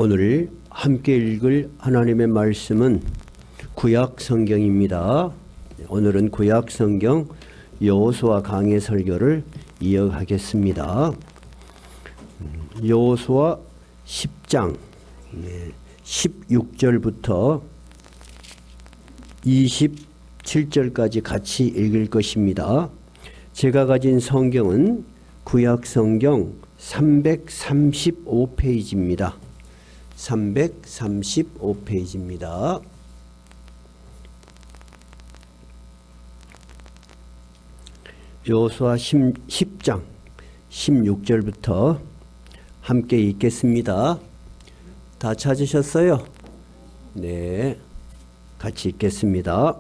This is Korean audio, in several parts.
오늘 함께 읽을 하나님의 말씀은 구약 성경입니다. 오늘은 구약 성경 여호수아 강해 설교를 이어가겠습니다. 여호수아 10장 16절부터 27절까지 같이 읽을 것입니다. 제가 가진 성경은 구약 성경 335페이지입니다. 335페이지입니다. 여호수아 10장 16절부터 함께 읽겠습니다. 다 찾으셨어요? 네, 같이 읽겠습니다.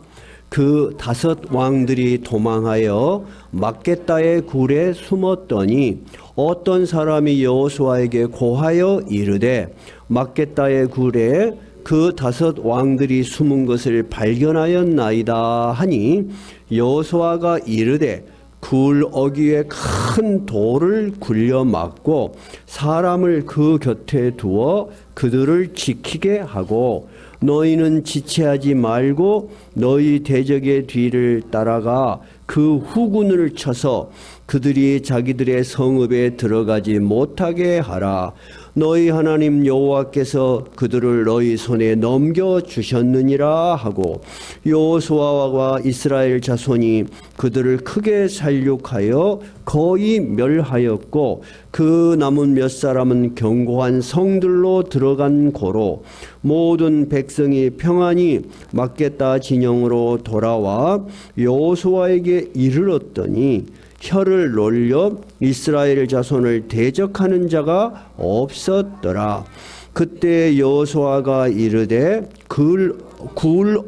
그 5 왕들이 도망하여 막게다의 굴에 숨었더니 어떤 사람이 여호수아에게 고하여 이르되 막게다의 굴에 그 5 왕들이 숨은 것을 발견하였나이다 하니 여호수아가 이르되 굴 어귀에 큰 돌을 굴려 막고 사람을 그 곁에 두어 그들을 지키게 하고 너희는 지체하지 말고 너희 대적의 뒤를 따라가 그 후군을 쳐서 그들이 자기들의 성읍에 들어가지 못하게 하라. 너희 하나님 여호와께서 그들을 너희 손에 넘겨주셨느니라 하고 여호수아와 이스라엘 자손이 그들을 크게 살육하여 거의 멸하였고 그 남은 몇 사람은 견고한 성들로 들어간 고로 모든 백성이 평안히 막게다 진영으로 돌아와 여호수아에게 이르렀더니 혀를 놀려 이스라엘 자손을 대적하는 자가 없었더라. 그때 여호수아가 이르되 굴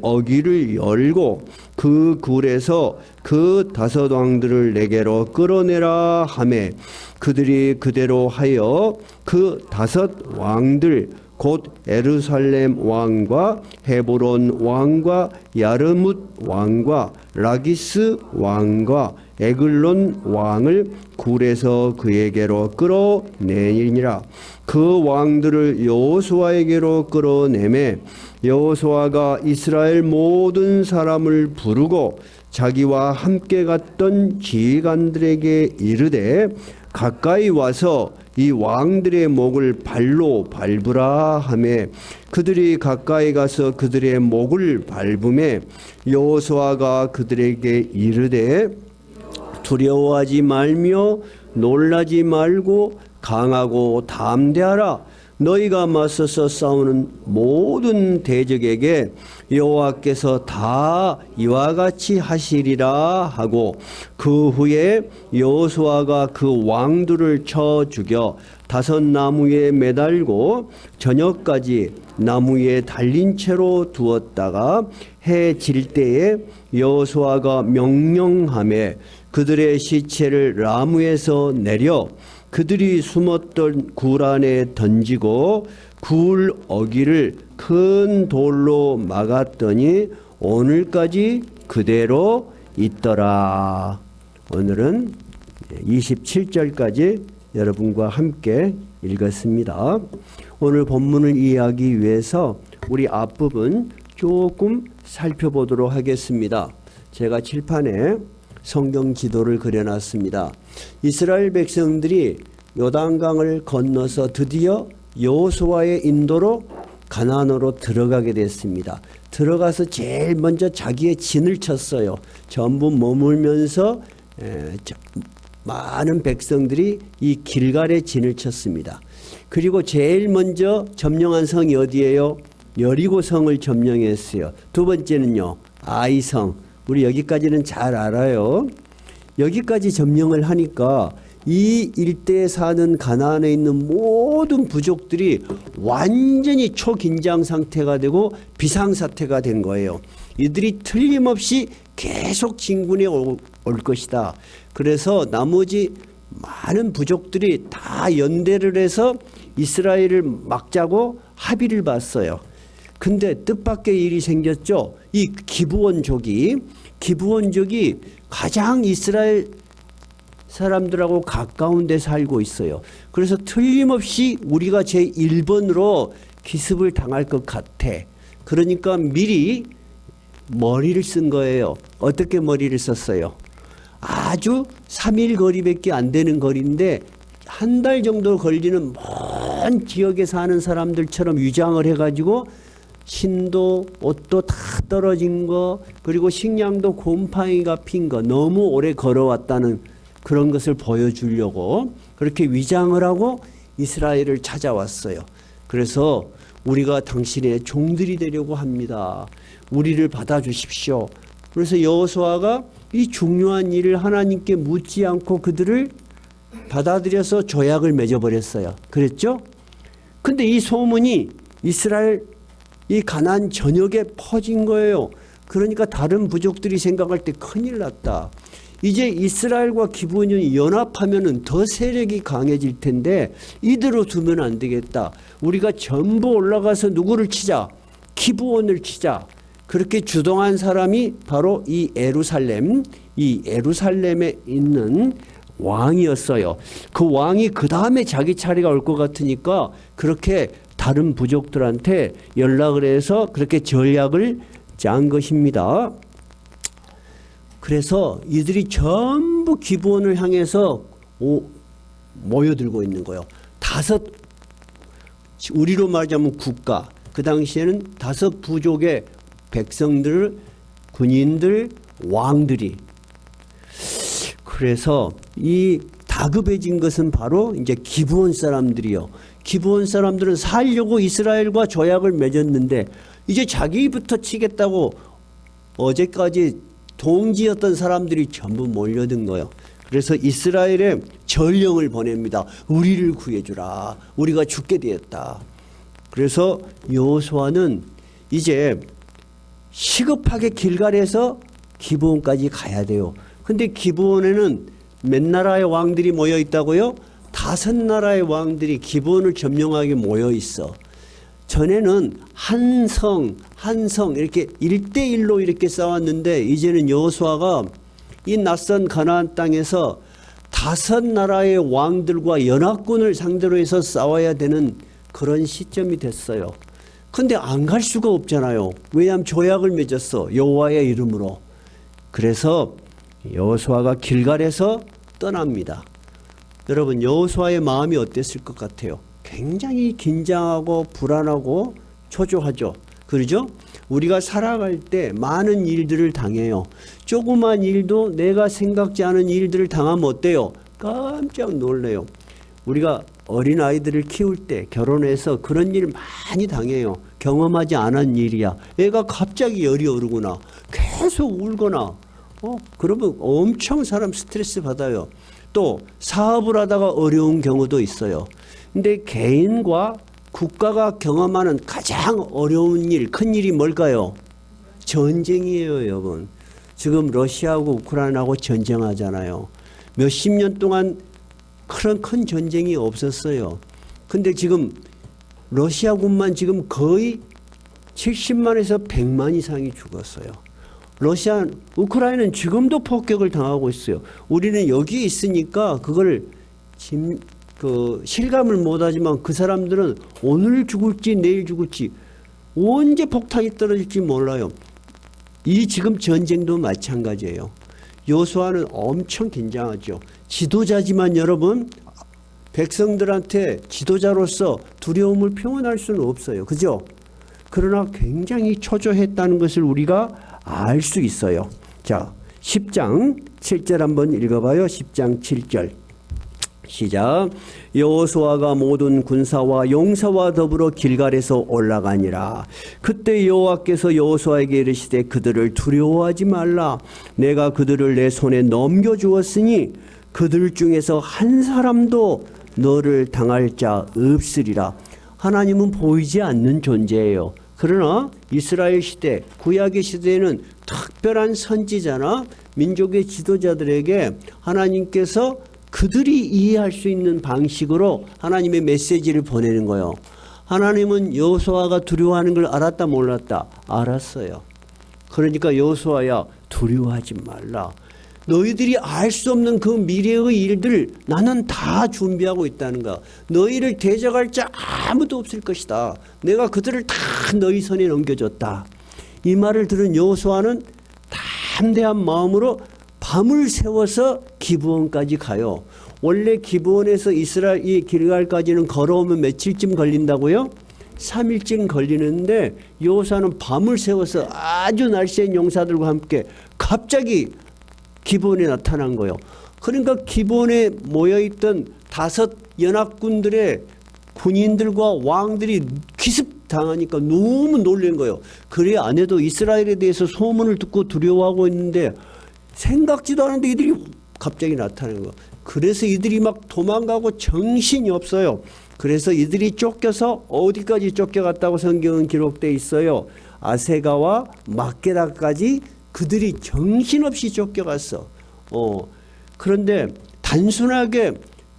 어귀를 열고 그 굴에서 그 5 왕들을 내게로 끌어내라 하매 그들이 그대로 하여 그 5 왕들 곧 예루살렘 왕과 헤브론 왕과 야르뭇 왕과 라기스 왕과 에글론 왕을 굴에서 그에게로 끌어내니라. 그 왕들을 여호수아에게로 끌어내매 여호수아가 이스라엘 모든 사람을 부르고 자기와 함께 갔던 지휘관들에게 이르되 가까이 와서 이 왕들의 목을 발로 밟으라 하매 그들이 가까이 가서 그들의 목을 밟음에 여호수아가 그들에게 이르되 두려워하지 말며 놀라지 말고 강하고 담대하라. 너희가 맞서서 싸우는 모든 대적에게 여호와께서 다 이와 같이 하시리라 하고 그 후에 여호수아가 그 왕들을 쳐 죽여 5 나무에 매달고 저녁까지 나무에 달린 채로 두었다가 해 질 때에 여호수아가 명령하매 그들의 시체를 라무에서 내려 그들이 숨었던 굴 안에 던지고 굴 어귀를 큰 돌로 막았더니 오늘까지 그대로 있더라. 오늘은 27절까지 여러분과 함께 읽었습니다. 오늘 본문을 이해하기 위해서 우리 앞부분 조금 살펴보도록 하겠습니다. 제가 칠판에 성경 지도를 그려놨습니다. 이스라엘 백성들이 요단강을 건너서 드디어 여호수아의 인도로 가나안으로 들어가게 됐습니다. 들어가서 제일 먼저 자기의 진을 쳤어요. 전부 머물면서 많은 백성들이 이 길갈에 진을 쳤습니다. 그리고 제일 먼저 점령한 성이 어디예요? 여리고 성을 점령했어요. 두 번째는요, 아이성. 우리 여기까지는 잘 알아요. 여기까지 점령을 하니까 이 일대에 사는 가나안에 있는 모든 부족들이 완전히 초긴장 상태가 되고 비상사태가 된 거예요. 이들이 틀림없이 계속 진군에 올 것이다. 그래서 나머지 많은 부족들이 다 연대를 해서 이스라엘을 막자고 합의를 봤어요. 근데 뜻밖의 일이 생겼죠. 이 기브온족이 가장 이스라엘 사람들하고 가까운 데 살고 있어요. 그래서 틀림없이 우리가 제1번으로 기습을 당할 것 같아. 그러니까 미리 머리를 쓴 거예요. 어떻게 머리를 썼어요? 아주 3일 거리밖에 안 되는 거리인데 한 달 정도 걸리는 먼 지역에 사는 사람들처럼 위장을 해가지고 신도 옷도 다 떨어진 거 그리고 식량도 곰팡이가 핀 거 너무 오래 걸어왔다는 그런 것을 보여주려고 그렇게 위장을 하고 이스라엘을 찾아왔어요. 그래서 우리가 당신의 종들이 되려고 합니다. 우리를 받아주십시오. 그래서 여호수아가 이 중요한 일을 하나님께 묻지 않고 그들을 받아들여서 조약을 맺어버렸어요. 그랬죠? 근데 이 소문이 이스라엘 이 가나안 전역에 퍼진 거예요. 그러니까 다른 부족들이 생각할 때 큰일 났다. 이제 이스라엘과 기브온이 연합하면은 더 세력이 강해질 텐데 이대로 두면 안 되겠다. 우리가 전부 올라가서 누구를 치자? 기브온을 치자. 그렇게 주동한 사람이 바로 이 에루살렘에 있는 왕이었어요. 그 왕이 그 다음에 자기 차례가 올 것 같으니까 그렇게 다른 부족들한테 연락을 해서 그렇게 전략을 짠 것입니다. 그래서 이들이 전부 기브온을 향해서 모여들고 있는 거예요. 우리로 말하자면 국가. 그 당시에는 5 부족의 백성들, 군인들, 왕들이. 그래서 이 다급해진 것은 바로 이제 기브온 사람들이요. 기브온 사람들은 살려고 이스라엘과 조약을 맺었는데 이제 자기부터 치겠다고 어제까지 동지였던 사람들이 전부 몰려든 거예요. 그래서 이스라엘에 전령을 보냅니다. 우리를 구해주라. 우리가 죽게 되었다. 그래서 여호수아는 이제 시급하게 길갈에서 기브온까지 가야 돼요. 근데 기브온에는 몇 나라의 왕들이 모여 있다고요? 5 나라의 왕들이 기브온을 점령하게 모여 있어. 전에는 한 성 이렇게 1대1로 이렇게 싸웠는데 이제는 여호수아가 이 낯선 가나안 땅에서 5 나라의 왕들과 연합군을 상대로 해서 싸워야 되는 그런 시점이 됐어요. 근데 안 갈 수가 없잖아요. 왜냐하면 조약을 맺었어. 여호와의 이름으로. 그래서 여호수아가 길갈에서 떠납니다. 여러분 여호수아의 마음이 어땠을 것 같아요? 굉장히 긴장하고 불안하고 초조하죠. 그러죠? 우리가 살아갈 때 많은 일들을 당해요. 조그만 일도 내가 생각지 않은 일들을 당하면 어때요? 깜짝 놀래요. 우리가 어린아이들을 키울 때 결혼해서 그런 일 많이 당해요. 경험하지 않은 일이야. 애가 갑자기 열이 오르거나 계속 울거나 그러면 엄청 사람 스트레스 받아요. 또 사업을 하다가 어려운 경우도 있어요. 근데 개인과 국가가 경험하는 가장 어려운 일, 큰 일이 뭘까요? 전쟁이에요, 여러분. 지금 러시아하고 우크라이나하고 전쟁하잖아요. 몇십 년 동안 그런 큰 전쟁이 없었어요. 근데 지금 러시아군만 지금 거의 70만에서 100만 이상이 죽었어요. 우크라이나는 지금도 폭격을 당하고 있어요. 우리는 여기 있으니까 그걸 실감을 못하지만 그 사람들은 오늘 죽을지 내일 죽을지 언제 폭탄이 떨어질지 몰라요. 이 지금 전쟁도 마찬가지예요. 여호수아는 엄청 긴장하죠. 지도자지만 여러분 백성들한테 지도자로서 두려움을 표현할 수는 없어요. 그죠? 그러나 굉장히 초조했다는 것을 우리가 알 수 있어요. 자, 10장 7절 한번 읽어봐요. 10장 7절 시작. 여호수아가 모든 군사와 용사와 더불어 길갈에서 올라가니라. 그때 여호와께서 여호수아에게 이르시되 그들을 두려워하지 말라. 내가 그들을 내 손에 넘겨주었으니 그들 중에서 한 사람도 너를 당할 자 없으리라. 하나님은 보이지 않는 존재예요. 그러나 이스라엘 시대, 구약의 시대에는 특별한 선지자나 민족의 지도자들에게 하나님께서 그들이 이해할 수 있는 방식으로 하나님의 메시지를 보내는 거예요. 하나님은 여호수아가 두려워하는 걸 알았다 몰랐다? 알았어요. 그러니까 여호수아야 두려워하지 말라. 너희들이 알 수 없는 그 미래의 일들 나는 다 준비하고 있다는 거야. 너희를 대적할 자 아무도 없을 것이다. 내가 그들을 다 너희 손에 넘겨줬다. 이 말을 들은 여호수아는 담대한 마음으로 밤을 새워서 기브온까지 가요. 원래 기브온에서 이스라엘 이 길갈까지는 걸어오면 며칠쯤 걸린다고요? 3일쯤 걸리는데 여호수아는 밤을 새워서 아주 날쌘 용사들과 함께 갑자기 기브온에 나타난 거예요. 그러니까 기브온에 모여있던 5 연합군들의 군인들과 왕들이 기습당하니까 너무 놀란 거예요. 그래 안 해도 이스라엘에 대해서 소문을 듣고 두려워하고 있는데 생각지도 않은데 이들이 갑자기 나타나는 거예요. 그래서 이들이 막 도망가고 정신이 없어요. 그래서 이들이 쫓겨서 어디까지 쫓겨갔다고 성경은 기록되어 있어요. 아세가와 막게다까지 그들이 정신없이 쫓겨갔어. 그런데 단순하게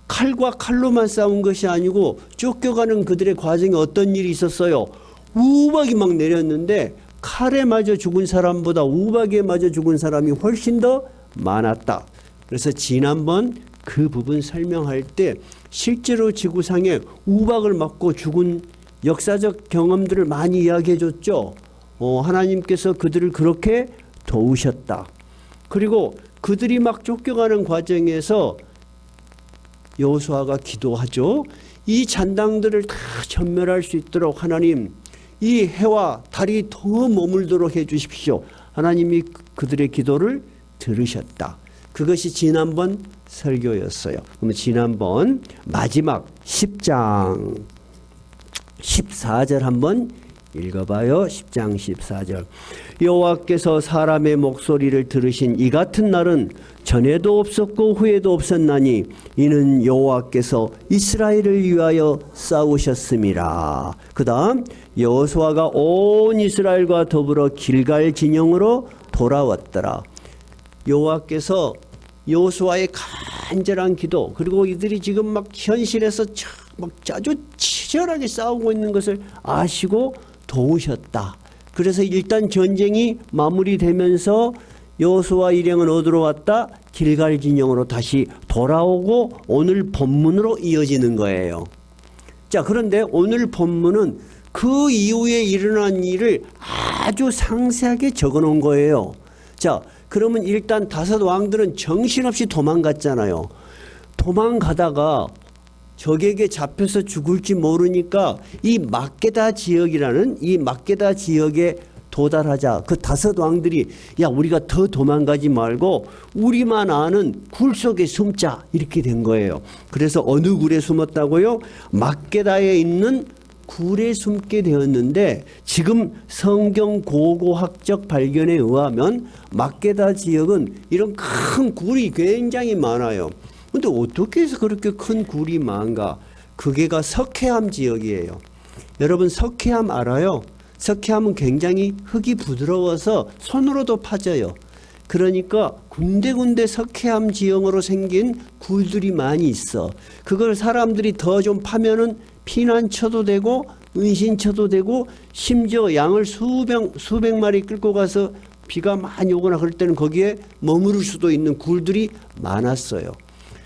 칼과 칼로만 싸운 것이 아니고 쫓겨가는 그들의 과정에 어떤 일이 있었어요. 우박이 막 내렸는데 칼에 맞아 죽은 사람보다 우박에 맞아 죽은 사람이 훨씬 더 많았다. 그래서 지난번 그 부분 설명할 때 실제로 지구상에 우박을 맞고 죽은 역사적 경험들을 많이 이야기해 줬죠. 하나님께서 그들을 그렇게 도우셨다. 그리고 그들이 막 쫓겨가는 과정에서 여호수아가 기도하죠. 이 잔당들을 다 전멸할 수 있도록 하나님 이 해와 달이 더 머물도록 해 주십시오. 하나님이 그들의 기도를 들으셨다. 그것이 지난번 설교였어요. 그럼 지난번 마지막 10장 14절 한번 읽어봐요. 10장 14절. 여호와께서 사람의 목소리를 들으신 이 같은 날은 전에도 없었고 후에도 없었나니 이는 여호와께서 이스라엘을 위하여 싸우셨음이라. 그 다음 여호수아가 온 이스라엘과 더불어 길갈 진영으로 돌아왔더라. 여호와께서 여호수아의 간절한 기도 그리고 이들이 지금 막 현실에서 막 아주 치열하게 싸우고 있는 것을 아시고 도우셨다. 그래서 일단 전쟁이 마무리되면서 여호수아 일행은 어디로 왔다? 길갈 진영으로 다시 돌아오고 오늘 본문으로 이어지는 거예요. 자, 그런데 오늘 본문은 그 이후에 일어난 일을 아주 상세하게 적어 놓은 거예요. 자, 그러면 일단 5 왕들은 정신없이 도망갔잖아요. 도망가다가 적에게 잡혀서 죽을지 모르니까 이 막게다 지역이라는 이 막게다 지역에 도달하자 그 5 왕들이 야 우리가 더 도망가지 말고 우리만 아는 굴 속에 숨자 이렇게 된 거예요. 그래서 어느 굴에 숨었다고요? 막게다에 있는 굴에 숨게 되었는데 지금 성경 고고학적 발견에 의하면 막게다 지역은 이런 큰 굴이 굉장히 많아요. 근데 어떻게 해서 그렇게 큰 굴이 많은가? 그게가 석회암 지역이에요. 여러분 석회암 알아요? 석회암은 굉장히 흙이 부드러워서 손으로도 파져요. 그러니까 군데군데 석회암 지형으로 생긴 굴들이 많이 있어. 그걸 사람들이 더 좀 파면은 피난처도 되고 은신처도 되고 심지어 양을 수백 마리 끌고 가서 비가 많이 오거나 그럴 때는 거기에 머무를 수도 있는 굴들이 많았어요.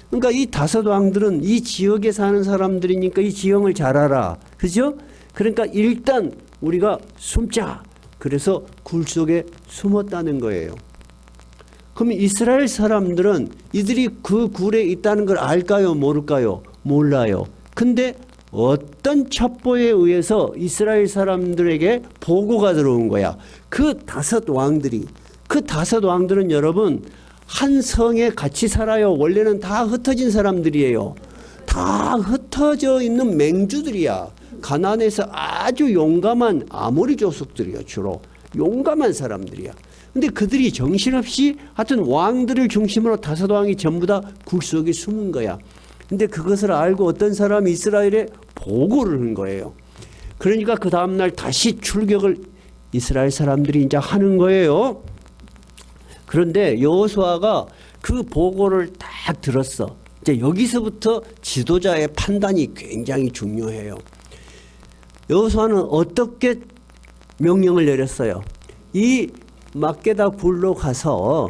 그러니까 이 5 왕들은 이 지역에 사는 사람들이니까 이 지형을 잘 알아. 그죠? 그러니까 일단 우리가 숨자. 그래서 굴 속에 숨었다는 거예요. 그럼 이스라엘 사람들은 이들이 그 굴에 있다는 걸 알까요? 모를까요? 몰라요. 근데 어떤 첩보에 의해서 이스라엘 사람들에게 보고가 들어온 거야. 그 5 왕들이. 그 5 왕들은 여러분 한 성에 같이 살아요. 원래는 다 흩어진 사람들이에요. 다 흩어져 있는 맹주들이야. 가나안에서 아주 용감한 아모리 족속들이야. 주로 용감한 사람들이야. 근데 그들이 정신없이 하여튼 왕들을 중심으로 5 왕이 전부 다 굴 속에 숨은 거야. 근데 그것을 알고 어떤 사람이 이스라엘에 보고를 한 거예요. 그러니까 그 다음날 다시 출격을 이스라엘 사람들이 이제 하는 거예요. 그런데 여호수아가 그 보고를 딱 들었어. 이제 여기서부터 지도자의 판단이 굉장히 중요해요. 여호수아는 어떻게 명령을 내렸어요? 이 막게다 굴로 가서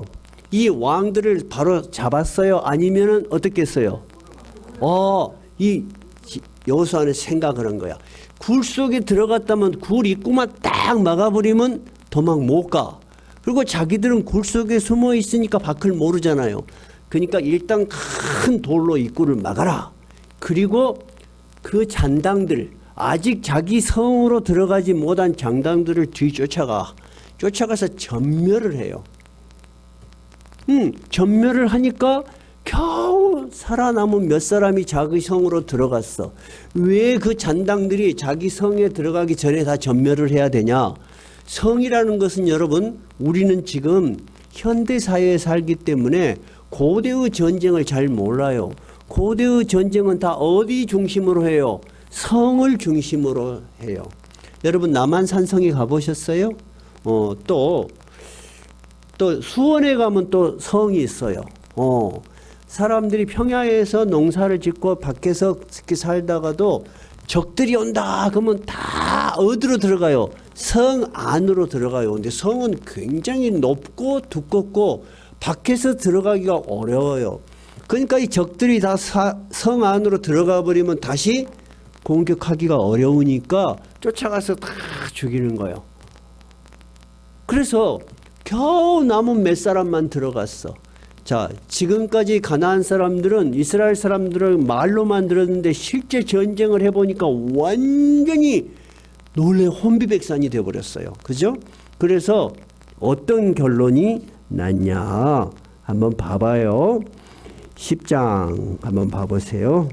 이 왕들을 바로 잡았어요? 아니면은 어떻게 했어요? 이 여호수아는 생각을 한 거야. 굴 속에 들어갔다면 굴 입구만 딱 막아버리면 도망 못 가. 그리고 자기들은 굴 속에 숨어 있으니까 밖을 모르잖아요. 그러니까 일단 큰 돌로 입구를 막아라. 그리고 그 잔당들, 아직 자기 성으로 들어가지 못한 장당들을 쫓아가서 전멸을 해요. 전멸을 하니까 겨우 살아남은 몇 사람이 자기 성으로 들어갔어. 왜 그 잔당들이 자기 성에 들어가기 전에 다 전멸을 해야 되냐? 성이라는 것은 여러분, 우리는 지금 현대사회에 살기 때문에 고대의 전쟁을 잘 몰라요. 고대의 전쟁은 다 어디 중심으로 해요? 성을 중심으로 해요. 여러분 남한산성에 가보셨어요? 또 수원에 가면 또 성이 있어요. 사람들이 평야에서 농사를 짓고 밖에서 이렇게 살다가도 적들이 온다 그러면 다 어디로 들어가요? 성 안으로 들어가요. 근데 성은 굉장히 높고 두껍고 밖에서 들어가기가 어려워요. 그러니까 이 적들이 다 성 안으로 들어가 버리면 다시 공격하기가 어려우니까 쫓아가서 다 죽이는 거예요. 그래서 겨우 남은 몇 사람만 들어갔어. 자, 지금까지 가나안 사람들은 이스라엘 사람들을 말로만 들었는데 실제 전쟁을 해보니까 완전히 놀래 혼비백산이 되어버렸어요. 그죠? 그래서 어떤 결론이 났냐? 한번 봐봐요. 10장 한번 봐보세요.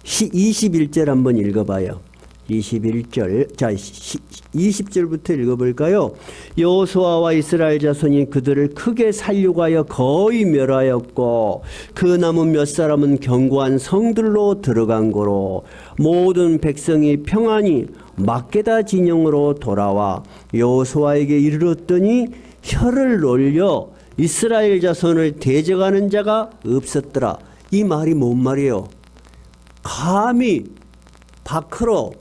21절 한번 읽어봐요. 21절, 자 20절부터 읽어볼까요? 여호수아와 이스라엘 자손이 그들을 크게 살육하여 거의 멸하였고 그 남은 몇 사람은 견고한 성들로 들어간 거로 모든 백성이 평안히 막게다 진영으로 돌아와 여호수아에게 이르렀더니 혀를 놀려 이스라엘 자손을 대적하는 자가 없었더라. 이 말이 뭔 말이에요? 감히 밖으로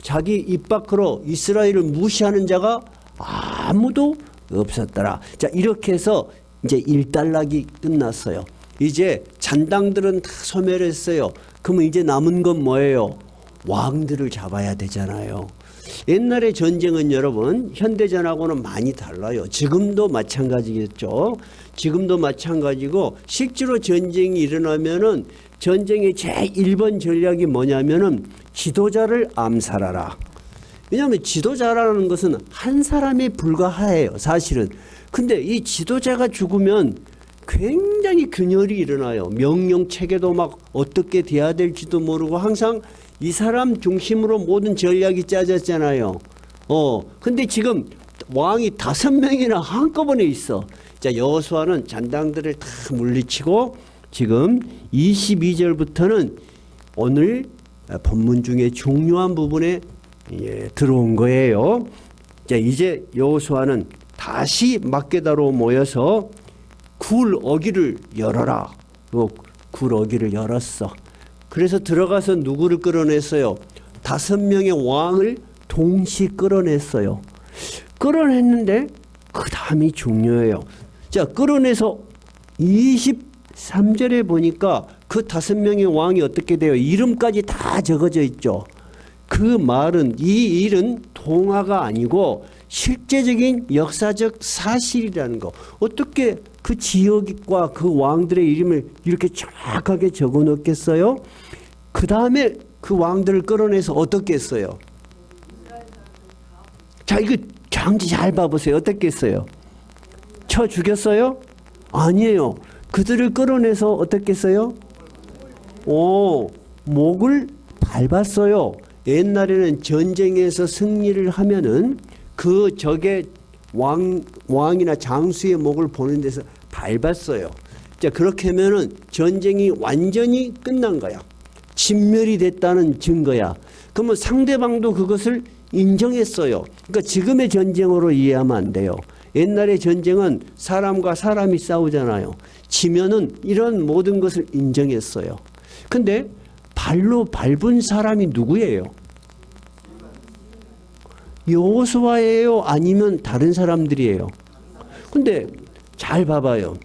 자기 입 밖으로 이스라엘을 무시하는 자가 아무도 없었더라. 자, 이렇게 해서 이제 일단락이 끝났어요. 이제 잔당들은 다 소멸했어요. 그러면 이제 남은 건 뭐예요? 왕들을 잡아야 되잖아요. 옛날의 전쟁은 여러분 현대전하고는 많이 달라요. 지금도 마찬가지겠죠. 지금도 마찬가지고 실제로 전쟁이 일어나면은 전쟁의 제1번 전략이 뭐냐면은 지도자를 암살하라. 왜냐하면 지도자라는 것은 한 사람에 불과해요, 사실은. 근데 이 지도자가 죽으면 굉장히 균열이 일어나요. 명령 체계도 막 어떻게 돼야 될지도 모르고 항상 이 사람 중심으로 모든 전략이 짜졌잖아요. 근데 지금 왕이 5명이나 한꺼번에 있어. 자, 여호수아는 잔당들을 다 물리치고 지금 22절부터는 오늘 본문 중에 중요한 부분에 들어온 거예요. 자, 이제 여호수아는 다시 막게다로 모여서 굴 어기를 열어라. 굴 어기를 열었어. 그래서 들어가서 누구를 끌어냈어요? 5명의 왕을 동시 끌어냈어요. 끌어냈는데 그 다음이 중요해요. 자, 끌어내서 23절에 보니까 그 5명의 왕이 어떻게 돼요? 이름까지 다 적어져 있죠. 그 말은 이 일은 동화가 아니고 실제적인 역사적 사실이라는 거. 어떻게 그 지역과 그 왕들의 이름을 이렇게 정확하게 적어 놓겠어요? 그 다음에 그 왕들을 끌어내서 어떻게 했어요? 자, 이거 장지 잘 봐보세요. 어떻게 했어요? 쳐 죽였어요? 아니에요. 그들을 끌어내서 어떻게 했어요? 목을 밟았어요. 옛날에는 전쟁에서 승리를 하면은 그 적의 왕이나 장수의 목을 보는 데서 밟았어요. 자, 그렇게 하면은 전쟁이 완전히 끝난 거야. 진멸이 됐다는 증거야. 그러면 상대방도 그것을 인정했어요. 그러니까 지금의 전쟁으로 이해하면 안 돼요. 옛날의 전쟁은 사람과 사람이 싸우잖아요. 지면은 이런 모든 것을 인정했어요. 근데 발로 밟은 사람이 누구예요? 여호수아예요? 아니면 다른 사람들이에요? 근데 잘 봐봐요.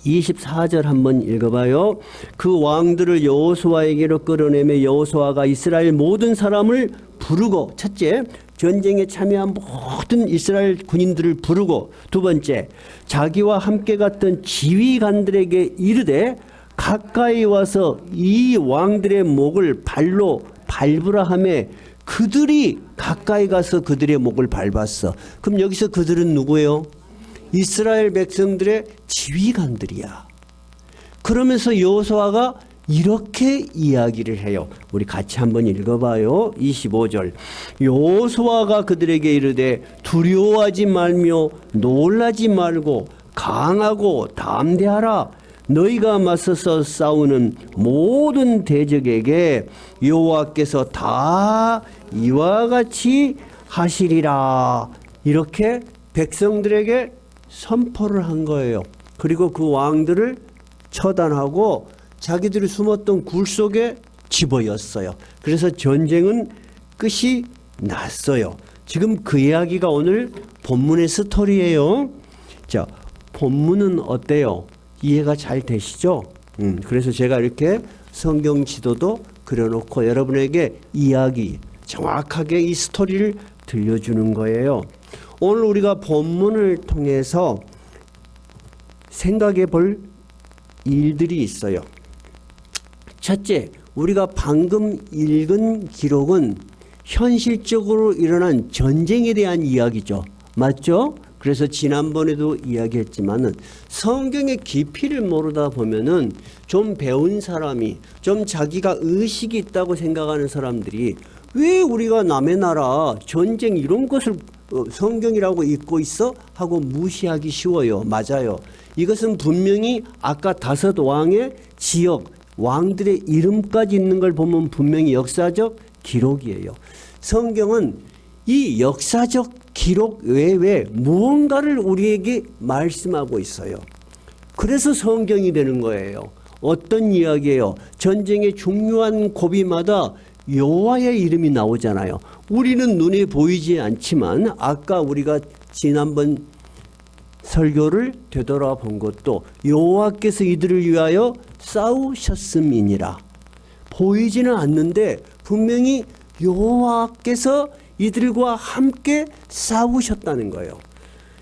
24절 한번 읽어봐요. 그 왕들을 여호수아에게로 끌어내며 여호수아가 이스라엘 모든 사람을 부르고, 첫째, 전쟁에 참여한 모든 이스라엘 군인들을 부르고, 두 번째, 자기와 함께 갔던 지휘관들에게 이르되 가까이 와서 이 왕들의 목을 발로 밟으라 하며 그들이 가까이 가서 그들의 목을 밟았어. 그럼 여기서 그들은 누구예요? 이스라엘 백성들의 지휘관들이야. 그러면서 여호수아가 이렇게 이야기를 해요. 우리 같이 한번 읽어봐요. 25절. 여호수아가 그들에게 이르되 두려워하지 말며 놀라지 말고 강하고 담대하라. 너희가 맞서서 싸우는 모든 대적에게 여호와께서 다 이와 같이 하시리라. 이렇게 백성들에게 선포를 한 거예요. 그리고 그 왕들을 처단하고 자기들이 숨었던 굴 속에 집어였어요. 그래서 전쟁은 끝이 났어요. 지금 그 이야기가 오늘 본문의 스토리예요. 자, 본문은 어때요? 이해가 잘 되시죠? 그래서 제가 이렇게 성경 지도도 그려놓고 여러분에게 이야기, 정확하게 이 스토리를 들려주는 거예요. 오늘 우리가 본문을 통해서 생각해 볼 일들이 있어요. 첫째, 우리가 방금 읽은 기록은 현실적으로 일어난 전쟁에 대한 이야기죠. 맞죠? 그래서 지난번에도 이야기했지만은 성경의 깊이를 모르다 보면은 좀 배운 사람이, 좀 자기가 의식이 있다고 생각하는 사람들이 왜 우리가 남의 나라 전쟁 이런 것을 성경이라고 읽고 있어? 하고 무시하기 쉬워요. 맞아요. 이것은 분명히 아까 5 왕의 지역, 왕들의 이름까지 있는 걸 보면 분명히 역사적 기록이에요. 성경은 이 역사적 기록 외에 무언가를 우리에게 말씀하고 있어요. 그래서 성경이 되는 거예요. 어떤 이야기예요? 전쟁의 중요한 고비마다 여호와의 이름이 나오잖아요. 우리는 눈에 보이지 않지만 아까 우리가 지난번 설교를 되돌아본 것도 여호와께서 이들을 위하여 싸우셨음이니라. 보이지는 않는데 분명히 여호와께서 이들과 함께 싸우셨다는 거예요.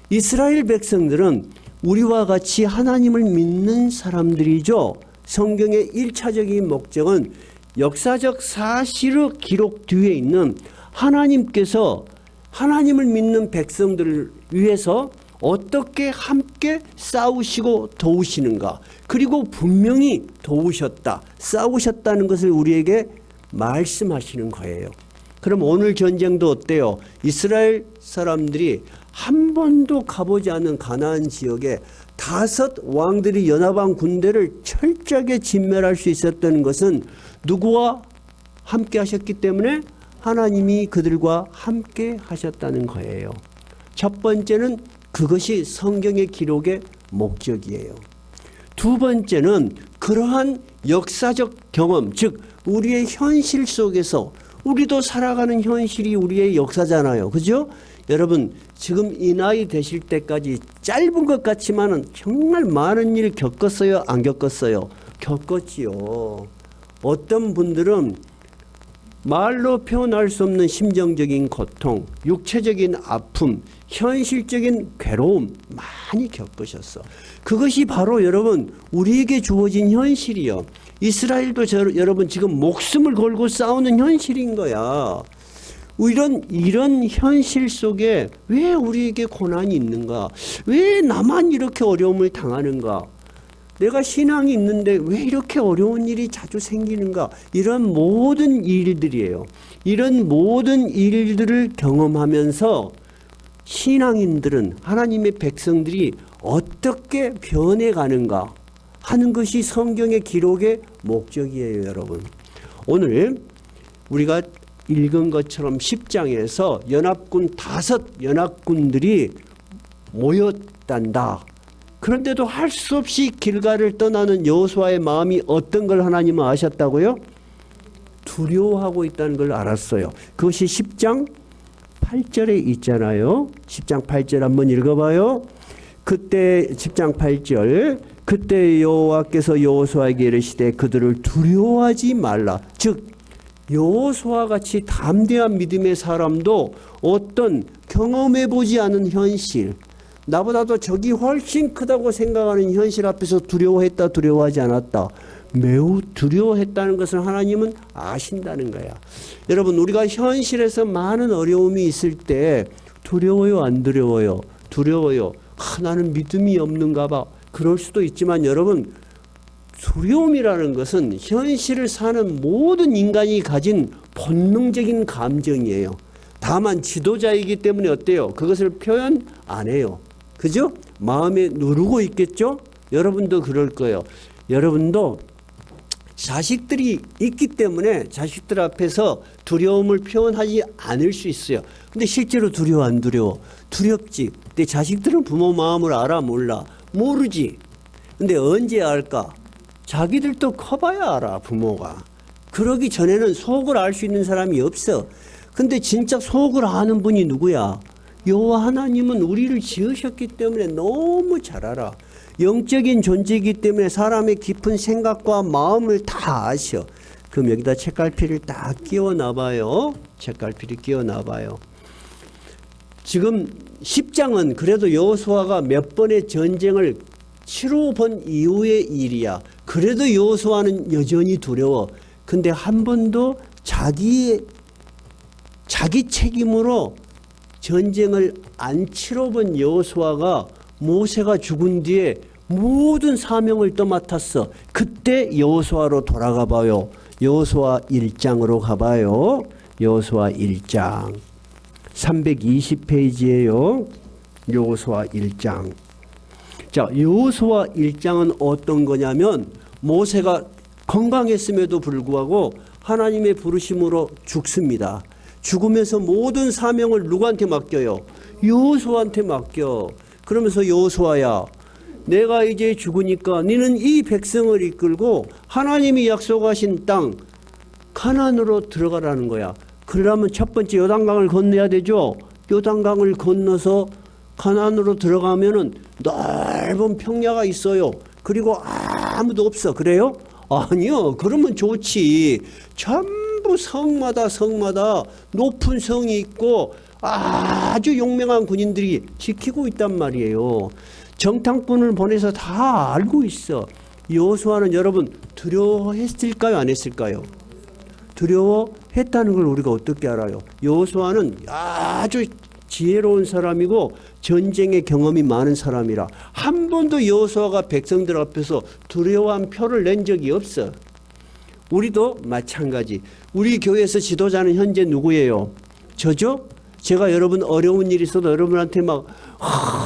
이스라엘 백성들은 우리와 같이 하나님을 믿는 사람들이죠. 성경의 1차적인 목적은 역사적 사실의 기록 뒤에 있는 하나님께서 하나님을 믿는 백성들을 위해서 어떻게 함께 싸우시고 도우시는가, 그리고 분명히 도우셨다, 싸우셨다는 것을 우리에게 말씀하시는 거예요. 그럼 오늘 전쟁도 어때요? 이스라엘 사람들이 한 번도 가보지 않은 가나안 지역에 5 왕들이 연합한 군대를 철저하게 진멸할 수 있었던 것은 누구와 함께 하셨기 때문에 하나님이 그들과 함께 하셨다는 거예요. 첫 번째는 그것이 성경의 기록의 목적이에요. 두 번째는 그러한 역사적 경험, 즉 우리의 현실 속에서 우리도 살아가는 현실이 우리의 역사잖아요. 그죠? 여러분 지금 이 나이 되실 때까지 짧은 것 같지만은 정말 많은 일 겪었어요? 안 겪었어요? 겪었지요. 어떤 분들은 말로 표현할 수 없는 심정적인 고통, 육체적인 아픔, 현실적인 괴로움 많이 겪으셨어. 그것이 바로 여러분 우리에게 주어진 현실이요. 이스라엘도 여러분 지금 목숨을 걸고 싸우는 현실인 거야. 이런 현실 속에 왜 우리에게 고난이 있는가? 왜 나만 이렇게 어려움을 당하는가? 내가 신앙이 있는데 왜 이렇게 어려운 일이 자주 생기는가? 이런 모든 일들이에요. 이런 모든 일들을 경험하면서 신앙인들은, 하나님의 백성들이 어떻게 변해가는가 하는 것이 성경의 기록의 목적이에요, 여러분. 오늘 우리가 읽은 것처럼 10장에서 연합군 5 연합군들이 모였단다. 그런데도 할 수 없이 길갈을 떠나는 여호수아의 마음이 어떤 걸 하나님은 아셨다고요? 두려워하고 있다는 걸 알았어요. 그것이 10장 8절에 있잖아요. 10장 8절 한번 읽어봐요. 그때 10장 8절 그때 여호와께서 여호수아에게 이르시되 그들을 두려워하지 말라. 즉 여호수아 같이 담대한 믿음의 사람도 어떤 경험해보지 않은 현실, 나보다도 적이 훨씬 크다고 생각하는 현실 앞에서 두려워했다 두려워하지 않았다, 매우 두려워했다는 것을 하나님은 아신다는 거야. 여러분, 우리가 현실에서 많은 어려움이 있을 때 두려워요 안 두려워요? 두려워요. 나는 믿음이 없는가 봐. 그럴 수도 있지만 여러분, 두려움이라는 것은 현실을 사는 모든 인간이 가진 본능적인 감정이에요. 다만 지도자이기 때문에 어때요? 그것을 표현 안 해요. 그죠? 마음에 누르고 있겠죠? 여러분도 그럴 거예요. 여러분도 자식들이 있기 때문에 자식들 앞에서 두려움을 표현하지 않을 수 있어요. 근데 실제로 두려워 안 두려워? 두렵지. 근데 자식들은 부모 마음을 알아 몰라? 모르지. 근데 언제 알까? 자기들도 커봐야 알아, 부모가. 그러기 전에는 속을 알 수 있는 사람이 없어. 근데 진짜 속을 아는 분이 누구야? 여호와 하나님은 우리를 지으셨기 때문에 너무 잘 알아. 영적인 존재이기 때문에 사람의 깊은 생각과 마음을 다 아셔. 그럼 여기다 책갈피를 딱 끼워 놔봐요. 책갈피를 끼워 놔봐요. 지금 10장은 그래도 여호수아가 몇 번의 전쟁을 치러본 이후의 일이야. 그래도 여호수아는 여전히 두려워. 근데 한 번도 자기 책임으로 전쟁을 안 치러본 여호수아가 모세가 죽은 뒤에 모든 사명을 떠맡았어. 그때 여호수아로 돌아가 봐요. 여호수아 1장으로 가봐요. 여호수아 1장 320페이지예요. 여호수아 1장. 자, 여호수아 1장은 어떤 거냐면 모세가 건강했음에도 불구하고 하나님의 부르심으로 죽습니다. 죽으면서 모든 사명을 누구한테 맡겨요? 여호수아한테 맡겨. 그러면서 여호수아야, 내가 이제 죽으니까 너는 이 백성을 이끌고 하나님이 약속하신 땅 가나안으로 들어가라는 거야. 그러려면 첫 번째 요단강을 건너야 되죠. 요단강을 건너서 가나안으로 들어가면은 넓은 평야가 있어요. 그리고 아무도 없어. 그래요? 아니요. 그러면 좋지. 전부 성마다 높은 성이 있고 아주 용맹한 군인들이 지키고 있단 말이에요. 정탐꾼을 보내서 다 알고 있어. 여호수아는 여러분 두려워했을까요? 안 했을까요? 두려워했다는 걸 우리가 어떻게 알아요? 여호수아는 아주 지혜로운 사람이고 전쟁의 경험이 많은 사람이라 한 번도 여호수아가 백성들 앞에서 두려워한 표를 낸 적이 없어. 우리도 마찬가지. 우리 교회에서 지도자는 현재 누구예요? 저죠? 제가 여러분 어려운 일 있어도 여러분한테 막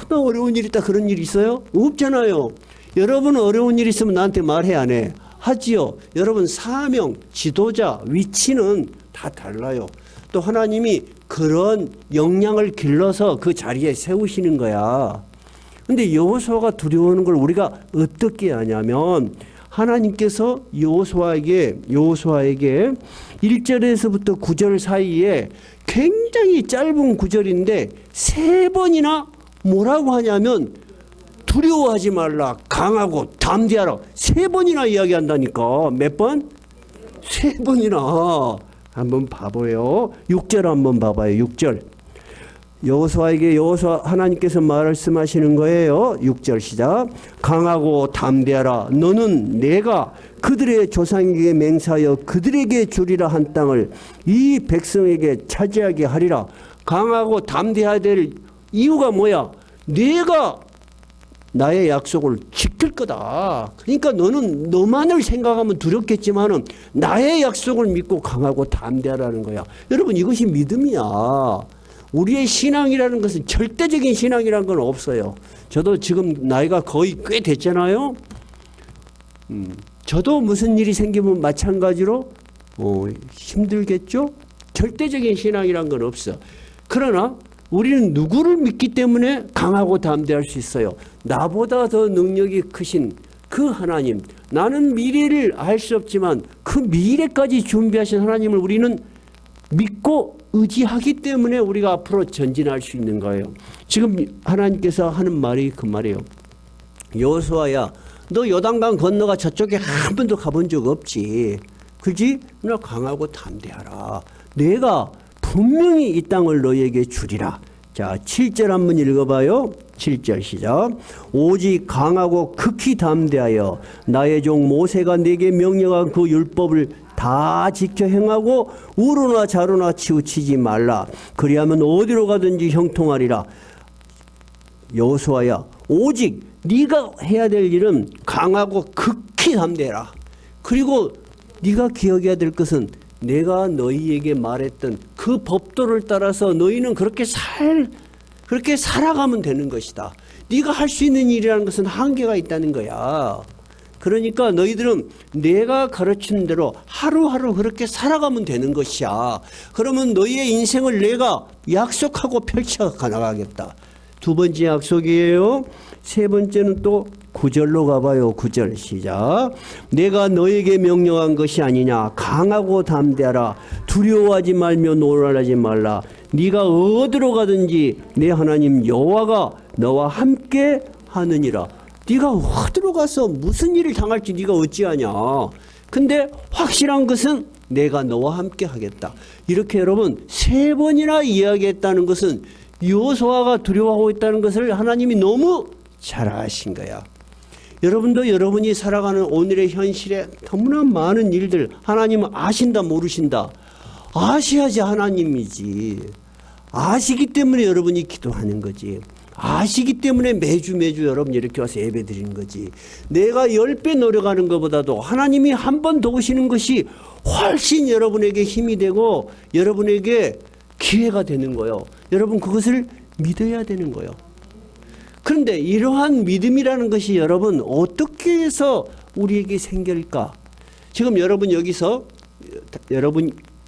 나 어려운 일 있다 그런 일 있어요? 없잖아요. 여러분 어려운 일 있으면 나한테 말해 안 해? 하지요. 여러분 사명, 지도자, 위치는 다 달라요. 또 하나님이 그런 역량을 길러서 그 자리에 세우시는 거야. 근데 여호수아가 두려워하는 걸 우리가 어떻게 하냐면 하나님께서 여호수아에게 1절에서부터 9절 사이에 굉장히 짧은 구절인데 3번이나 뭐라고 하냐면 두려워하지 말라, 강하고 담대하라 3번이나 이야기한다니까. 몇 번? 3번이나. 한번 봐봐요. 6절 한번 봐봐요. 6절. 여호수아에게 하나님께서 말씀하시는 거예요. 6절 시작. 강하고 담대하라. 너는 내가 그들의 조상에게 맹세하여 그들에게 주리라 한 땅을 이 백성에게 차지하게 하리라. 강하고 담대해야 될 이유가 뭐야? 내가 나의 약속을 지킬 거다. 그러니까 너는 너만을 생각하면 두렵겠지만은 나의 약속을 믿고 강하고 담대하라는 거야. 여러분 이것이 믿음이야. 우리의 신앙이라는 것은 절대적인 신앙이라는 건 없어요. 저도 지금 나이가 거의 꽤 됐잖아요. 저도 무슨 일이 생기면 마찬가지로 힘들겠죠. 절대적인 신앙이라는 건 없어. 그러나 우리는 누구를 믿기 때문에 강하고 담대할 수 있어요? 나보다 더 능력이 크신 그 하나님. 나는 미래를 알 수 없지만 그 미래까지 준비하신 하나님을 우리는 믿고 의지하기 때문에 우리가 앞으로 전진할 수 있는 거예요. 지금 하나님께서 하는 말이 그 말이에요. 여호수아야, 너 요단강 건너가 저쪽에 한 번도 가본 적 없지. 그지? 너 강하고 담대하라. 내가 분명히 이 땅을 너에게 주리라. 자, 7절 한번 읽어봐요. 7절 시작. 오직 강하고 극히 담대하여 나의 종 모세가 내게 명령한 그 율법을 다 지켜 행하고 우로나 좌로나 치우치지 말라. 그리하면 어디로 가든지 형통하리라. 여호수아야, 오직 네가 해야 될 일은 강하고 극히 담대해라. 그리고 네가 기억해야 될 것은 내가 너희에게 말했던 그 법도를 따라서 너희는 그렇게 살아가면 되는 것이다. 네가 할 수 있는 일이라는 것은 한계가 있다는 거야. 그러니까 너희들은 내가 가르치는 대로 하루하루 그렇게 살아가면 되는 것이야. 그러면 너희의 인생을 내가 약속하고 펼쳐가 나가겠다. 두 번째 약속이에요. 세 번째는 또 9절로 가봐요. 9절 시작. 내가 너에게 명령한 것이 아니냐. 강하고 담대하라. 두려워하지 말며 놀라지 말라. 네가 어디로 가든지 내 하나님 여호와가 너와 함께 하느니라. 네가 어디로 가서 무슨 일을 당할지 네가 어찌하냐. 근데 확실한 것은 내가 너와 함께 하겠다. 이렇게 여러분 세 번이나 이야기했다는 것은 여호수아가 두려워하고 있다는 것을 하나님이 너무 잘 아신 거야. 여러분도 여러분이 살아가는 오늘의 현실에 너무나 많은 일들 하나님은 아신다 모르신다? 아셔야지 하나님이지. 아시기 때문에 여러분이 기도하는 거지. 아시기 때문에 매주 여러분 이렇게 와서 예배 드리는 거지. 내가 10배 노력하는 것보다도 하나님이 한 번 도우시는 것이 훨씬 여러분에게 힘이 되고 여러분에게 기회가 되는 거예요. 여러분 그것을 믿어야 되는 거예요. 그런데 이러한 믿음이라는 것이 여러분 어떻게 해서 우리에게 생길까? 지금 여러분 여기서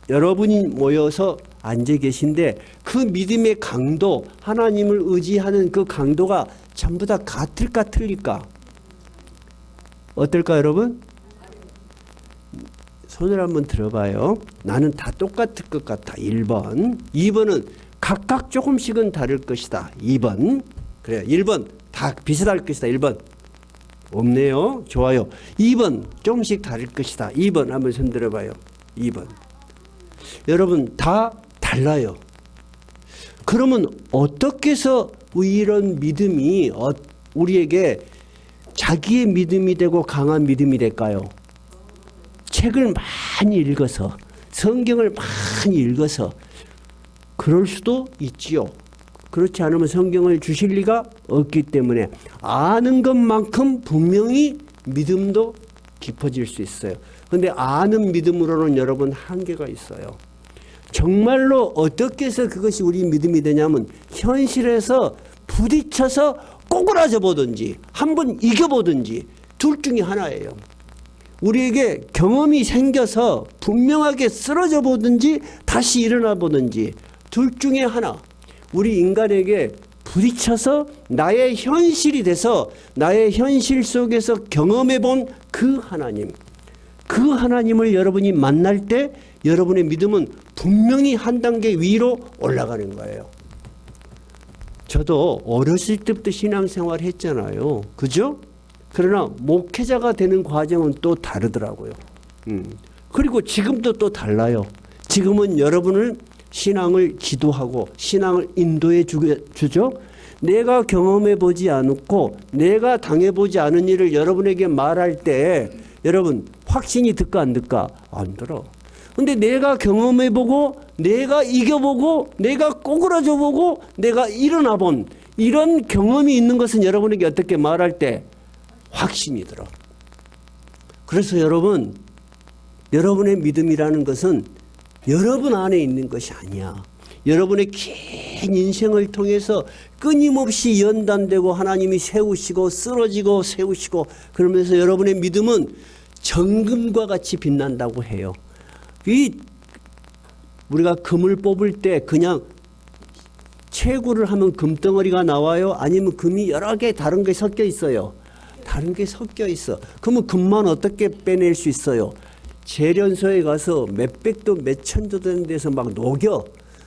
여러분이 모여서 앉아 계신데 그 믿음의 강도, 하나님을 의지하는 그 강도가 전부 다 같을까 틀릴까? 어떨까 여러분? 손을 한번 들어봐요. 나는 다 똑같을 것 같아. 1번. 2번은 각각 조금씩은 다를 것이다. 2번. 그래요. 1번 다 비슷할 것이다. 1번. 없네요. 좋아요. 2번 조금씩 다를 것이다. 2번 한번 손 들어봐요. 2번. 여러분 다 달라요. 그러면 어떻게 해서 이런 믿음이 우리에게 자기의 믿음이 되고 강한 믿음이 될까요? 책을 많이 읽어서 성경을 많이 읽어서 그럴 수도 있지요. 그렇지 않으면 성경을 주실 리가 없기 때문에 아는 것만큼 분명히 믿음도 깊어질 수 있어요. 그런데 아는 믿음으로는 여러분 한계가 있어요. 정말로 어떻게 해서 그것이 우리 믿음이 되냐면 현실에서 부딪혀서 꼬꾸라져 보든지 한번 이겨보든지 둘 중에 하나예요. 우리에게 경험이 생겨서 분명하게 쓰러져 보든지 다시 일어나 보든지 둘 중에 하나. 우리 인간에게 부딪혀서 나의 현실이 돼서 나의 현실 속에서 경험해 본 그 하나님. 그 하나님을 여러분이 만날 때 여러분의 믿음은 분명히 한 단계 위로 올라가는 거예요. 저도 어렸을 때부터 신앙생활 했잖아요. 그죠? 그러나 목회자가 되는 과정은 또 다르더라고요. 그리고 지금도 또 달라요. 지금은 여러분을 신앙을 지도하고 신앙을 인도해 주죠. 내가 경험해 보지 않았고 내가 당해 보지 않은 일을 여러분에게 말할 때 여러분 확신이 들까 안 들까? 안 들어. 근데 내가 경험해 보고 내가 이겨 보고 내가 꼬꾸라져 보고 내가 일어나 본 이런 경험이 있는 것은 여러분에게 어떻게 말할 때 확신이 들어. 그래서 여러분 여러분의 믿음이라는 것은 여러분 안에 있는 것이 아니야. 여러분의 긴 인생을 통해서 끊임없이 연단되고 하나님이 세우시고 쓰러지고 세우시고 그러면서 여러분의 믿음은 정금과 같이 빛난다고 해요. 우리가 금을 뽑을 때 그냥 채굴을 하면 금덩어리가 나와요? 아니면 금이 여러 개 다른 게 섞여 있어요? 다른 게 섞여 있어. 그러면 금만 어떻게 빼낼 수 있어요? 재련소에 가서 몇백도 몇천도 되는 데서 막 녹여.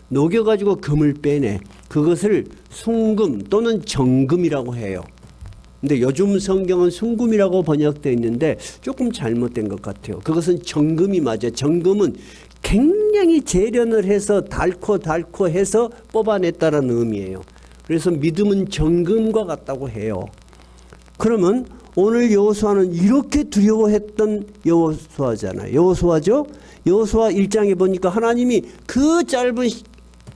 녹여가지고 금을 빼내. 그것을 순금 또는 정금이라고 해요. 근데 요즘 성경은 순금이라고 번역되어 있는데 조금 잘못된 것 같아요. 그것은 정금이 맞아요. 정금은 굉장히 재련을 해서 달고 해서 뽑아냈다는 의미예요. 그래서 믿음은 정금과 같다고 해요. 그러면 오늘 여호수아는 이렇게 두려워했던 여호수아잖아요. 여호수아죠? 여호수아 1장에 보니까 하나님이 그 짧은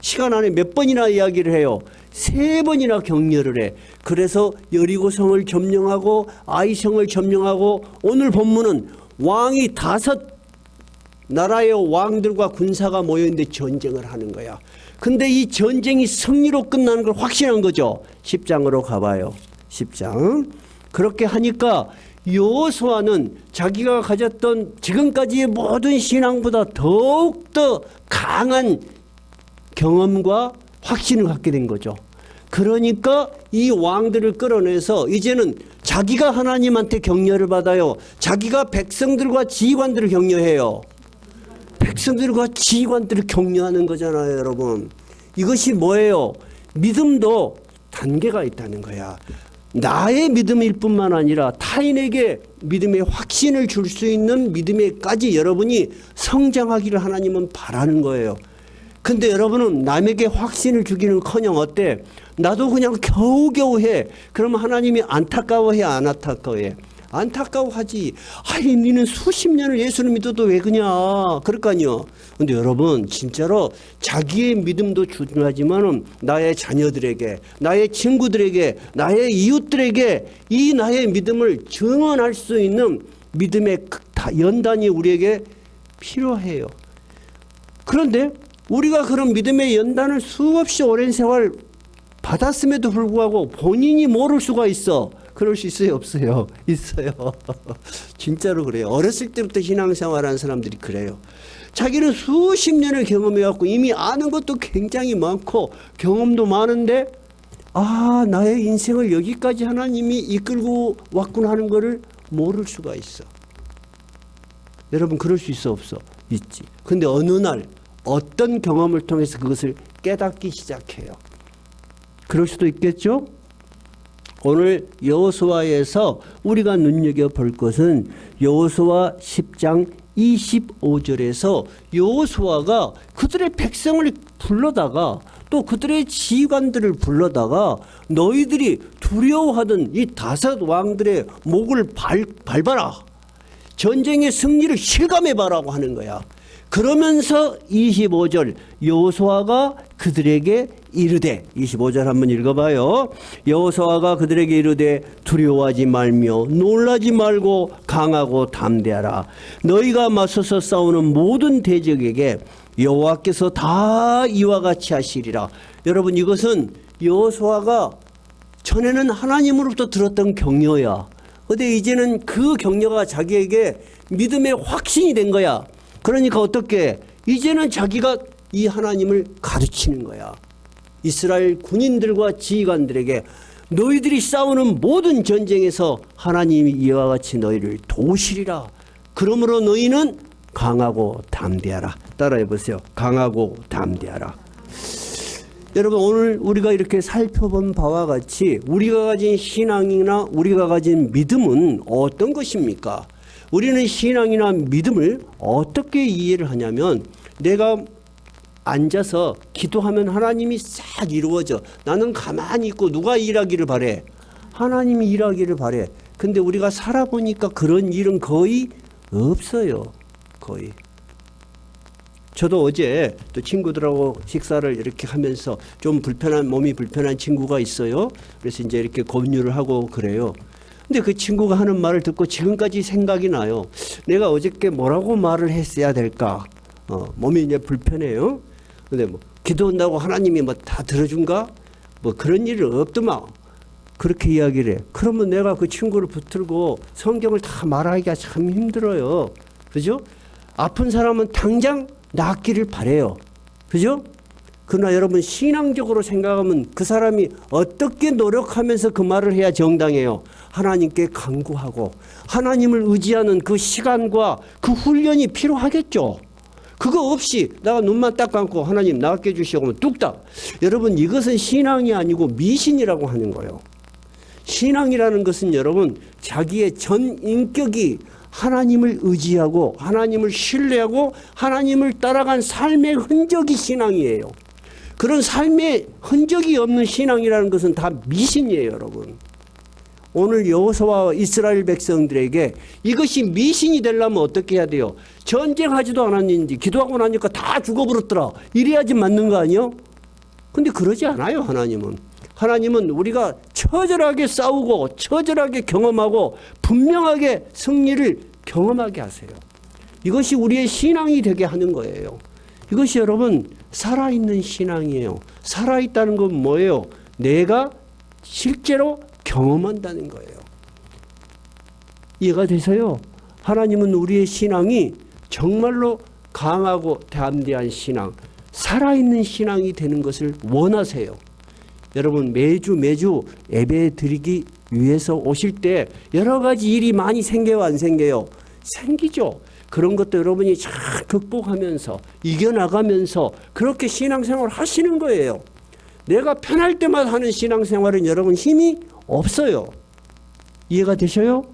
시간 안에 몇 번이나 이야기를 해요. 3번이나 격려를 해. 그래서 여리고성을 점령하고 아이성을 점령하고 오늘 본문은 왕이 5 나라의 왕들과 군사가 모여있는데 전쟁을 하는 거야. 근데 이 전쟁이 승리로 끝나는 걸 확신한 거죠. 10장으로 가봐요. 10장. 그렇게 하니까 여호수아는 자기가 가졌던 지금까지의 모든 신앙보다 더욱더 강한 경험과 확신을 갖게 된 거죠. 그러니까 이 왕들을 끌어내서 이제는 자기가 하나님한테 격려를 받아요. 자기가 백성들과 지휘관들을 격려해요. 백성들과 지휘관들을 격려하는 거잖아요, 여러분. 이것이 뭐예요? 믿음도 단계가 있다는 거야. 나의 믿음일 뿐만 아니라 타인에게 믿음의 확신을 줄 수 있는 믿음에까지 여러분이 성장하기를 하나님은 바라는 거예요. 근데 여러분은 남에게 확신을 주기는커녕 어때? 나도 그냥 겨우겨우 해. 그러면 하나님이 안타까워해, 안 안타까워해? 안타까워하지. 아이, 니는 수십 년을 예수를 믿어도 왜 그냐? 그럴 거 아니요. 근데 여러분, 진짜로 자기의 믿음도 중요하지만은 나의 자녀들에게, 나의 친구들에게, 나의 이웃들에게 이 나의 믿음을 증언할 수 있는 믿음의 연단이 우리에게 필요해요. 그런데 우리가 그런 믿음의 연단을 수없이 오랜 세월 받았음에도 불구하고 본인이 모를 수가 있어. 그럴 수 있어요, 없어요? 있어요. 진짜로 그래요. 어렸을 때부터 신앙생활하는 사람들이 그래요. 자기는 수십 년을 경험해갖고 이미 아는 것도 굉장히 많고 경험도 많은데 나의 인생을 여기까지 하나님이 이끌고 왔구나 하는 거를 모를 수가 있어. 여러분, 그럴 수 있어, 없어? 있지. 근데 어느 날 어떤 경험을 통해서 그것을 깨닫기 시작해요. 그럴 수도 있겠죠? 오늘 여호수아에서 우리가 눈여겨볼 것은 여호수아 10장 25절에서 여호수아가 그들의 백성을 불러다가 또 그들의 지휘관들을 불러다가 너희들이 두려워하던 이 5 왕들의 목을 밟아라. 전쟁의 승리를 실감해봐라고 하는 거야. 그러면서 25절 여호수아가 그들에게 이르되 25절 한번 읽어봐요. 여호수아가 그들에게 이르되 두려워하지 말며 놀라지 말고 강하고 담대하라. 너희가 맞서서 싸우는 모든 대적에게 여호와께서 다 이와 같이 하시리라. 여러분, 이것은 여호수아가 전에는 하나님으로부터 들었던 격려야. 근데 이제는 그 격려가 자기에게 믿음의 확신이 된 거야. 그러니까 어떻게? 이제는 자기가 이 하나님을 가르치는 거야. 이스라엘 군인들과 지휘관들에게 너희들이 싸우는 모든 전쟁에서 하나님이 이와 같이 너희를 도우시리라. 그러므로 너희는 강하고 담대하라. 따라해 보세요. 강하고 담대하라. 여러분, 오늘 우리가 이렇게 살펴본 바와 같이 우리가 가진 신앙이나 우리가 가진 믿음은 어떤 것입니까? 우리는 신앙이나 믿음을 어떻게 이해를 하냐면 내가 앉아서 기도하면 하나님이 싹 이루어져. 나는 가만히 있고 누가 일하기를 바래? 하나님이 일하기를 바래. 근데 우리가 살아보니까 그런 일은 거의 없어요. 거의. 저도 어제 또 친구들하고 식사를 이렇게 하면서 좀 몸이 불편한 친구가 있어요. 그래서 이제 이렇게 공유를 하고 그래요. 근데 그 친구가 하는 말을 듣고 지금까지 생각이 나요. 내가 어저께 뭐라고 말을 했어야 될까? 몸이 이제 불편해요. 근데 뭐 기도한다고 하나님이 뭐 다 들어준가? 뭐 그런 일은 없더만. 그렇게 이야기를 해. 그러면 내가 그 친구를 붙들고 성경을 다 말하기가 참 힘들어요. 그죠? 아픈 사람은 당장 낫기를 바래요. 그죠? 그러나 여러분, 신앙적으로 생각하면 그 사람이 어떻게 노력하면서 그 말을 해야 정당해요? 하나님께 간구하고 하나님을 의지하는 그 시간과 그 훈련이 필요하겠죠. 그거 없이 내가 눈만 딱 감고 하나님 나게 해주시고 하면 뚝딱. 여러분 이것은 신앙이 아니고 미신이라고 하는 거예요. 신앙이라는 것은 여러분 자기의 전 인격이 하나님을 의지하고 하나님을 신뢰하고 하나님을 따라간 삶의 흔적이 신앙이에요. 그런 삶의 흔적이 없는 신앙이라는 것은 다 미신이에요, 여러분. 오늘 여호수아와 이스라엘 백성들에게 이것이 미신이 되려면 어떻게 해야 돼요? 전쟁하지도 않았는지 기도하고 나니까 다 죽어버렸더라. 이래야지 맞는 거 아니에요? 근데 그러지 않아요, 하나님은. 하나님은 우리가 처절하게 싸우고 처절하게 경험하고 분명하게 승리를 경험하게 하세요. 이것이 우리의 신앙이 되게 하는 거예요. 이것이 여러분 살아있는 신앙이에요. 살아있다는 건 뭐예요? 내가 실제로 경험한다는 거예요. 이해가 되세요? 하나님은 우리의 신앙이 정말로 강하고 담대한 신앙, 살아있는 신앙이 되는 것을 원하세요. 여러분 매주 예배 드리기 위해서 오실 때 여러 가지 일이 많이 생겨요, 안 생겨요? 생기죠. 그런 것도 여러분이 잘 극복하면서 이겨나가면서 그렇게 신앙생활을 하시는 거예요. 내가 편할 때만 하는 신앙생활은 여러분 힘이 없어요. 이해가 되셔요?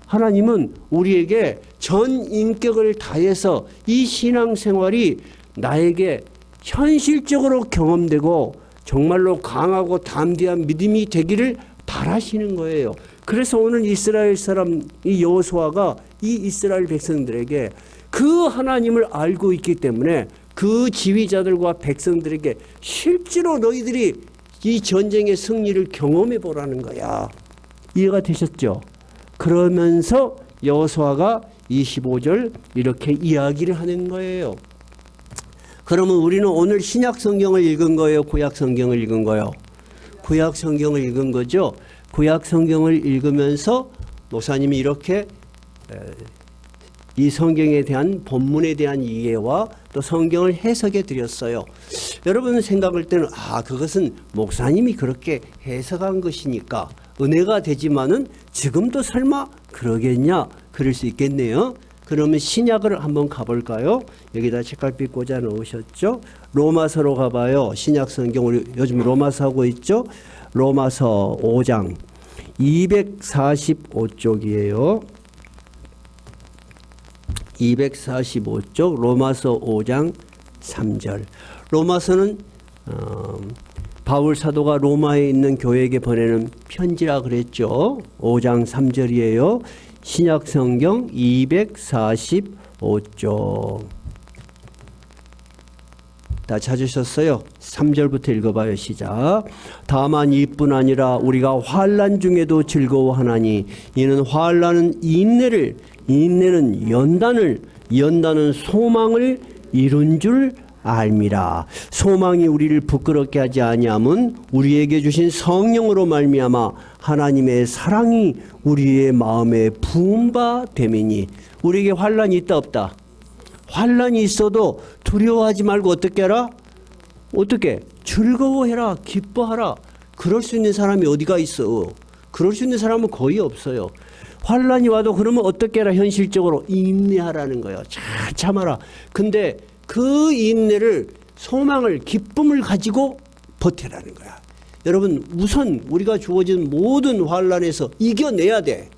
하나님은 우리에게 전 인격을 다해서 이 신앙생활이 나에게 현실적으로 경험되고 정말로 강하고 담대한 믿음이 되기를 바라시는 거예요. 그래서 오늘 이스라엘 사람 이 여호수아가 이 이스라엘 백성들에게 그 하나님을 알고 있기 때문에 그 지휘자들과 백성들에게 실제로 너희들이 이 전쟁의 승리를 경험해 보라는 거야. 이해가 되셨죠? 그러면서 여호수아가 25절 이렇게 이야기를 하는 거예요. 그러면 우리는 오늘 신약 성경을 읽은 거예요? 구약 성경을 읽은 거예요? 구약 성경을 읽은 거죠. 구약 성경을 읽으면서 목사님이 이렇게 이 성경에 대한 본문에 대한 이해와 또 성경을 해석해 드렸어요. 여러분 생각할 때는 그것은 목사님이 그렇게 해석한 것이니까 은혜가 되지만은 지금도 설마 그러겠냐? 그럴 수 있겠네요. 그러면 신약을 한번 가볼까요? 여기다 책갈피 꽂아 놓으셨죠? 로마서로 가봐요. 신약 성경 우리 요즘 로마서 하고 있죠? 로마서 5장 245쪽이에요. 245쪽 로마서 5장 3절. 로마서는 바울 사도가 로마에 있는 교회에게 보내는 편지라 그랬죠. 5장 3절이에요. 신약 성경 245쪽. 다 찾으셨어요? 3절부터 읽어봐요. 시작. 다만 이뿐 아니라 우리가 환난 중에도 즐거워하나니 이는 환난은 인내를, 인내는 연단을, 연단은 소망을 이룬 줄 알미라. 소망이 우리를 부끄럽게 하지 아니함은 우리에게 주신 성령으로 말미암아 하나님의 사랑이 우리의 마음에 부은 바 됨이니. 우리에게 환난이 있다 없다? 환난이 있어도 두려워하지 말고 어떻게 하라? 어떻게? 즐거워해라. 기뻐하라. 그럴 수 있는 사람이 어디가 있어? 그럴 수 있는 사람은 거의 없어요. 환난이 와도 그러면 어떻게 해라? 현실적으로 인내하라는 거예요. 잘 참아라. 근데 그 인내를 소망을 기쁨을 가지고 버텨라는 거야. 여러분 우선 우리가 주어진 모든 환난에서 이겨내야 돼.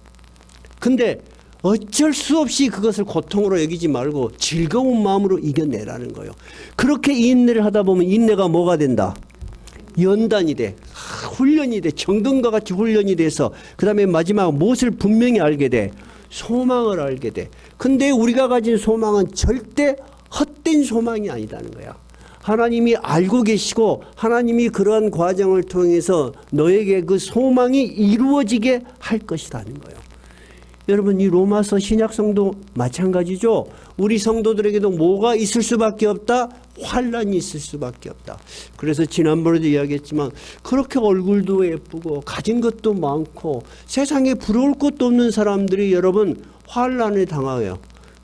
근데 어쩔 수 없이 그것을 고통으로 여기지 말고 즐거운 마음으로 이겨내라는 거예요. 그렇게 인내를 하다 보면 인내가 뭐가 된다? 연단이 돼. 훈련이 돼. 정금과 같이 훈련이 돼서 그 다음에 마지막 무엇을 분명히 알게 돼? 소망을 알게 돼. 근데 우리가 가진 소망은 절대 헛된 소망이 아니다는 거야. 하나님이 알고 계시고 하나님이 그러한 과정을 통해서 너에게 그 소망이 이루어지게 할 것이라는 거예요. 여러분 이 로마서 신약성도 마찬가지죠. 우리 성도들에게도 뭐가 있을 수밖에 없다? 환난이 있을 수밖에 없다. 그래서 지난번에도 이야기했지만 그렇게 얼굴도 예쁘고 가진 것도 많고 세상에 부러울 것도 없는 사람들이 여러분 환난에 당하여요.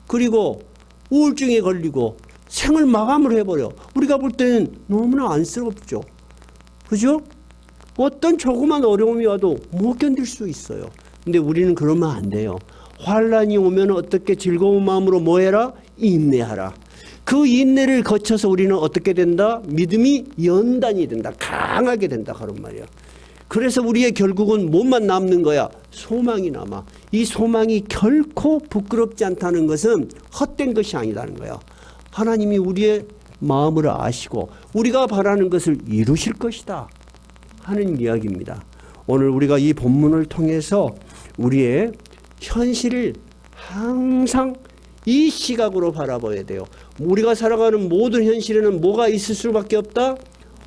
그리고 우울증에 걸리고 생을 마감을 해버려. 우리가 볼 때는 너무나 안쓰럽죠. 그죠? 어떤 조그만 어려움이 와도 못 견딜 수 있어요. 근데 우리는 그러면 안 돼요. 환난이 오면 어떻게 즐거운 마음으로 뭐 해라? 인내하라. 그 인내를 거쳐서 우리는 어떻게 된다? 믿음이 연단이 된다. 강하게 된다. 그런 말이야. 그래서 우리의 결국은 뭐만 남는 거야? 소망이 남아. 이 소망이 결코 부끄럽지 않다는 것은 헛된 것이 아니라는 거야. 하나님이 우리의 마음을 아시고 우리가 바라는 것을 이루실 것이다 하는 이야기입니다. 오늘 우리가 이 본문을 통해서 우리의 현실을 항상 이 시각으로 바라봐야 돼요. 우리가 살아가는 모든 현실에는 뭐가 있을 수밖에 없다?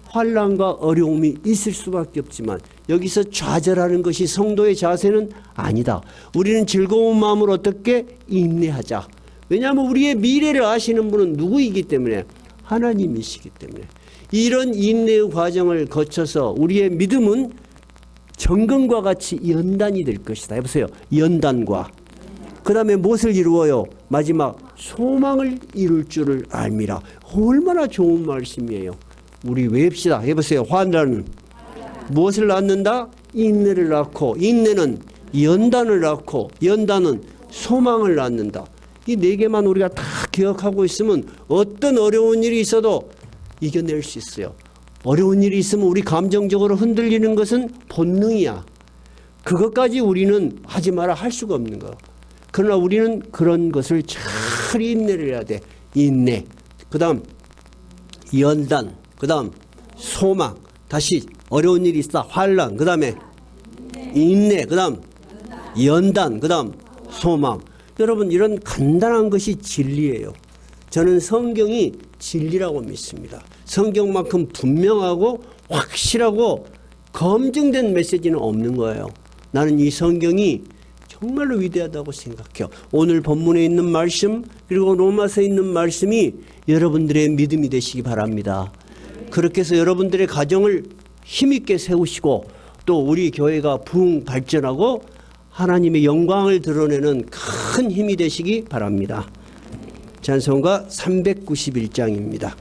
환난과 어려움이 있을 수밖에 없지만 여기서 좌절하는 것이 성도의 자세는 아니다. 우리는 즐거운 마음으로 어떻게 인내하자. 왜냐하면 우리의 미래를 아시는 분은 누구이기 때문에 하나님이시기 때문에 이런 인내의 과정을 거쳐서 우리의 믿음은 정금과 같이 연단이 될 것이다. 해보세요. 연단과. 그 다음에 무엇을 이루어요? 마지막 소망을 이룰 줄을 알미라. 얼마나 좋은 말씀이에요. 우리 외웁시다. 해보세요. 환난은 무엇을 낳는다? 인내를 낳고 인내는 연단을 낳고 연단은 소망을 낳는다. 이 네 개만 우리가 다 기억하고 있으면 어떤 어려운 일이 있어도 이겨낼 수 있어요. 어려운 일이 있으면 우리 감정적으로 흔들리는 것은 본능이야. 그것까지 우리는 하지 마라 할 수가 없는 거야. 그러나 우리는 그런 것을 잘 인내를 해야 돼. 인내. 그 다음 연단. 그 다음 소망. 다시 어려운 일이 있다. 환난. 그 다음에 인내. 그 다음 연단. 그 다음 소망. 여러분 이런 간단한 것이 진리예요. 저는 성경이 진리라고 믿습니다. 성경만큼 분명하고 확실하고 검증된 메시지는 없는 거예요. 나는 이 성경이 정말로 위대하다고 생각해요. 오늘 본문에 있는 말씀 그리고 로마서에 있는 말씀이 여러분들의 믿음이 되시기 바랍니다. 그렇게 해서 여러분들의 가정을 힘있게 세우시고 또 우리 교회가 부흥 발전하고 하나님의 영광을 드러내는 큰 힘이 되시기 바랍니다. 찬송가 391장입니다.